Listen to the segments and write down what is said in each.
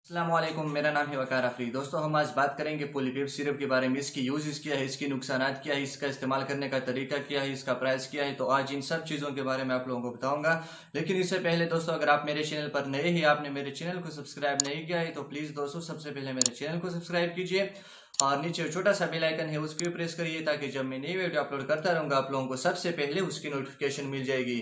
अस्सलाम वालेकुम, मेरा नाम है वकार आफरी। दोस्तों, हम आज बात करेंगे पॉलीपेप सिरप के बारे में। इसकी यूज़ क्या है, इसके नुकसानात क्या है, इसका इस्तेमाल करने का तरीका क्या है, इसका प्राइस क्या है। तो आज इन सब चीज़ों के बारे में आप लोगों को बताऊंगा। लेकिन इससे पहले दोस्तों, अगर आप मेरे चैनल पर नए ही, आपने मेरे चैनल को सब्सक्राइब नहीं किया है तो प्लीज़ दोस्तों सबसे पहले मेरे चैनल को सब्सक्राइब कीजिए और नीचे छोटा सा बेल आइकन है उसको प्रेस करिए, ताकि जब मैं नई वीडियो अपलोड करता रहूँगा आप लोगों को सबसे पहले उसकी नोटिफिकेशन मिल जाएगी।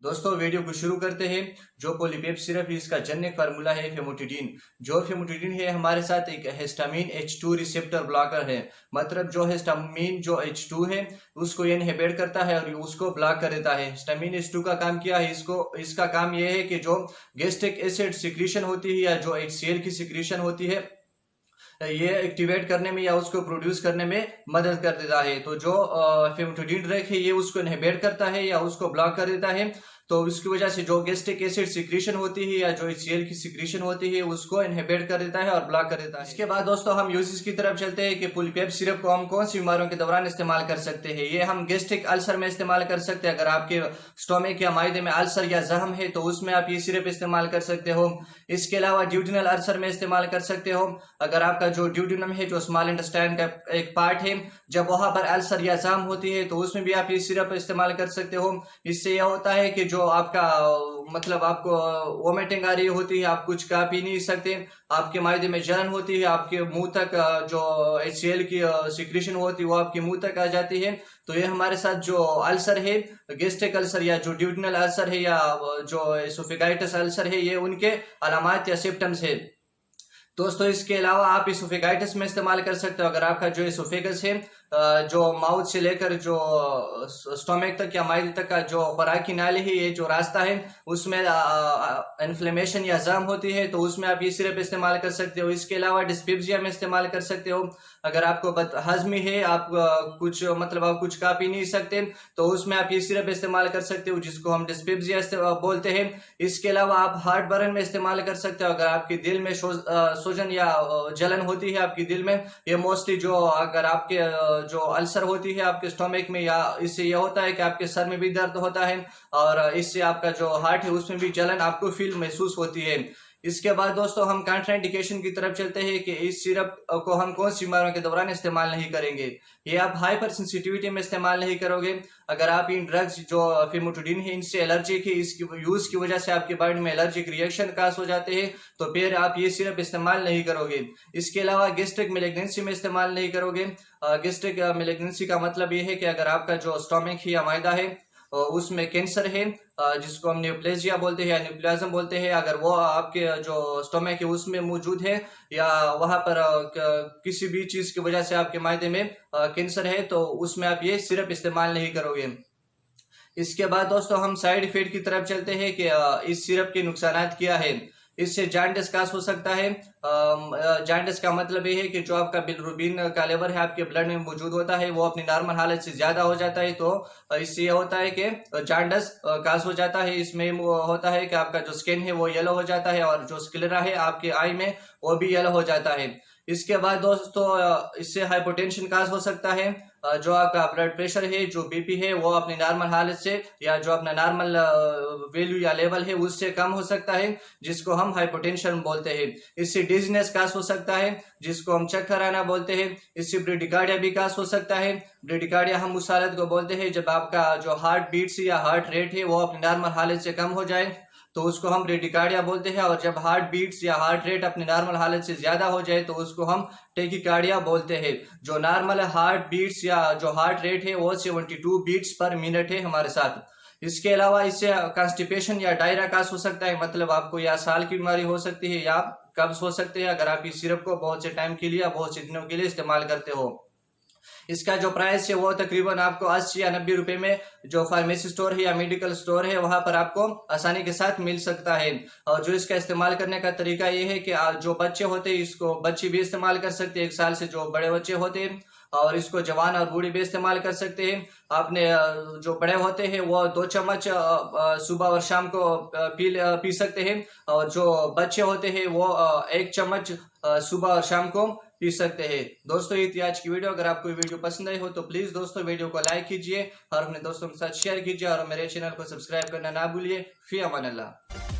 दोस्तों, वीडियो को शुरू करते हैं। जो पॉलीपेप सिरप है, इसका जेनेरिक फार्मूला है फेमोटिडिन। जो फेमोटिडिन है हमारे साथ एक हिस्टामिन H2 रिसेप्टर ब्लॉकर है। मतलब जो हिस्टामिन जो H2 है उसको इनहिबिट करता है और उसको ब्लॉक कर देता है। हिस्टामिन H2 का काम क्या है, इसका काम यह है कि जो गैस्ट्रिक एसिड सिक्रीशन होती है या जो HCl की सिक्रीशन होती है ये एक्टिवेट करने में या उसको प्रोड्यूस करने में मदद कर देता है। तो जो फेमोटिडिन ड्रग है ये उसको इनहिबिट करता है या उसको ब्लॉक कर देता है। तो उसकी वजह से जो गैस्ट्रिक एसिड सिक्रीशन होती है या जो HCl की सिक्रीशन होती है उसको इनहिबिट कर देता है और ब्लॉक कर देता है। इसके बाद दोस्तों हम यूजेस की तरफ चलते हैं कि पॉलीपेप सिरप को हम कौन सी बीमारियों के दौरान इस्तेमाल कर सकते हैं। ये हम गैस्ट्रिक अल्सर में इस्तेमाल कर सकते हैं। अगर आपके स्टोमक या मायदे में अल्सर या जख्म है तो उसमें आप ये सिरप इस्तेमाल कर सकते हो। इसके अलावा ड्यूडिनल अल्सर में इस्तेमाल कर सकते हो। अगर आपका जो ड्यूडिनम है, जो स्मॉल इंटेस्टाइन का एक पार्ट है, जब वहां पर अल्सर या जाम होती है तो उसमें भी आप ये सिरप इस्तेमाल कर सकते हो। इससे यह होता है कि जो आपका मतलब आपको वोमिटिंग आ रही होती है, आप कुछ खा पी नहीं सकते, आपके मायदे में जलन होती है, आपके मुंह तक जो HCl की सिक्रीशन होती है वो आपके मुंह तक आ जाती है। तो ये हमारे साथ जो अल्सर है, गैस्ट्रिक अल्सर या जो ड्यूडिनल अल्सर है या जो एसोफेगाइटिस अल्सर है, ये उनके अलामात या सिम्टम्स है। दोस्तों, इसके अलावा आप इसोफेगाइटिस में इस्तेमाल कर सकते हो। अगर आपका जो इसोफेगस है, जो माउथ से लेकर जो स्टोमक तक या माइल तक का जो खुराकी नाली है, ये जो रास्ता है उसमें इन्फ्लेमेशन या जाम होती है तो उसमें आप ये सिरप इस्तेमाल कर सकते हो। इसके अलावा डिस्पेप्सिया में इस्तेमाल कर सकते हो। अगर आपको हजमी है, आप कुछ मतलब आप कुछ खा पी नहीं सकते तो उसमें आप ये सिरप इस्तेमाल कर सकते हो, जिसको हम डिस्पेप्सिया बोलते हैं। इसके अलावा आप हार्ट बर्न में इस्तेमाल कर सकते हो। अगर आपके दिल में सूजन या जलन होती है आपके दिल में, ये मोस्टली जो अगर आपके जो अल्सर होती है आपके स्टोमक में, या इससे यह होता है कि आपके सर में भी दर्द होता है और इससे आपका जो हार्ट है उसमें भी जलन आपको फील महसूस होती है। इसके बाद दोस्तों हम कॉन्ट्राइंडिकेशन की तरफ चलते हैं कि इस सिरप को हम कौन सी बीमारियों के दौरान इस्तेमाल नहीं करेंगे। ये आप हाइपर सेंसिटिविटी में इस्तेमाल नहीं करोगे। अगर आप इन ड्रग्स जो फेमोटिडिन है इनसे एलर्जिक है, इसकी यूज की वजह से आपके बॉडी में एलर्जिक रिएक्शन कास हो जाते हैं तो फिर आप ये सिरप इस्तेमाल नहीं करोगे। इसके अलावा गैस्ट्रिक मैलिग्नेंसी में इस्तेमाल नहीं करोगे। गैस्ट्रिक मैलिग्नेंसी का मतलब ये है कि अगर आपका जो स्टोमक है या मैदा है उसमें कैंसर है, जिसको हम न्यूप्लेजिया बोलते हैं या न्यूप्लाज्म बोलते हैं, अगर वो आपके जो स्टोमक है उसमें मौजूद है या वहां पर किसी भी चीज की वजह से आपके मायदे में कैंसर है तो उसमें आप ये सिरप इस्तेमाल नहीं करोगे। इसके बाद दोस्तों हम साइड इफेक्ट की तरफ चलते हैं कि इस सिरप के नुकसानात क्या है। इससे जॉन्डिस कास हो सकता है। जॉन्डिस का मतलब ये है कि जो आपका बिलिरुबिन का लेवल है आपके ब्लड में मौजूद होता है वो अपनी नॉर्मल हालत से ज्यादा हो जाता है, तो इससे यह होता है कि जॉन्डिस कास हो जाता है। इसमें होता है कि आपका जो स्किन है वो येलो हो जाता है और जो स्क्लेरा है आपके आई में वो भी येलो हो जाता है। इसके बाद दोस्तों इससे हाइपोटेंशन काज हो सकता है। जो आपका ब्लड प्रेशर है, जो बीपी है, वो अपनी नॉर्मल हालत से या जो अपना नॉर्मल वैल्यू या लेवल है उससे कम हो सकता है, जिसको हम हाइपोटेंशन बोलते हैं। इससे डिजीनेस कास हो सकता है, जिसको हम चक्कर आना बोलते हैं। इससे ब्रेडिकार्डिया भी कास हो सकता है। ब्रेडिकार्डिया हम उस हालत को बोलते हैं जब आपका जो हार्ट बीट्स या हार्ट रेट है वो अपनी नॉर्मल हालत से कम हो जाए तो उसको हम ब्रेडिकार्डिया बोलते हैं। और जब हार्ट बीट्स या हार्ट रेट अपनी नॉर्मल हालत से ज्यादा हो जाए तो उसको हम टेकिकार्डिया बोलते हैं। जो नॉर्मल हार्ट बीट्स या जो हार्ट रेट है वो 72 बीट्स पर मिनट है हमारे साथ। इसके अलावा इससे कॉन्स्टिपेशन या डायरिया कास हो सकता है। मतलब आपको या साल की बीमारी हो सकती है या कब्ज हो सकते हैं अगर आप इस सिरप को बहुत से टाइम के लिए या बहुत से दिनों के लिए इस्तेमाल करते हो। इसका जो प्राइस है वो तकरीबन आपको 80 या 90 रुपए में जो फार्मेसी स्टोर है या मेडिकल स्टोर है वहां पर आपको आसानी के साथ मिल सकता है। और जो इसका इस्तेमाल करने का तरीका ये है कि जो बच्चे होते हैं इसको बच्चे भी इस्तेमाल कर सकते हैं, 1 साल से जो बड़े बच्चे होते हैं, और इसको जवान और बूढ़े भी इस्तेमाल कर सकते हैं। आपने जो बड़े होते हैं वो 2 चम्मच सुबह और शाम को पी सकते हैं, और जो बच्चे होते हैं वो 1 चम्मच सुबह और शाम को पी सकते हैं। दोस्तों, ये थी आज की वीडियो। अगर आपको वीडियो पसंद आई हो तो प्लीज दोस्तों वीडियो को लाइक कीजिए और अपने दोस्तों के साथ शेयर कीजिए और मेरे चैनल को सब्सक्राइब करना ना भूलिए। फी अमान अल्लाह।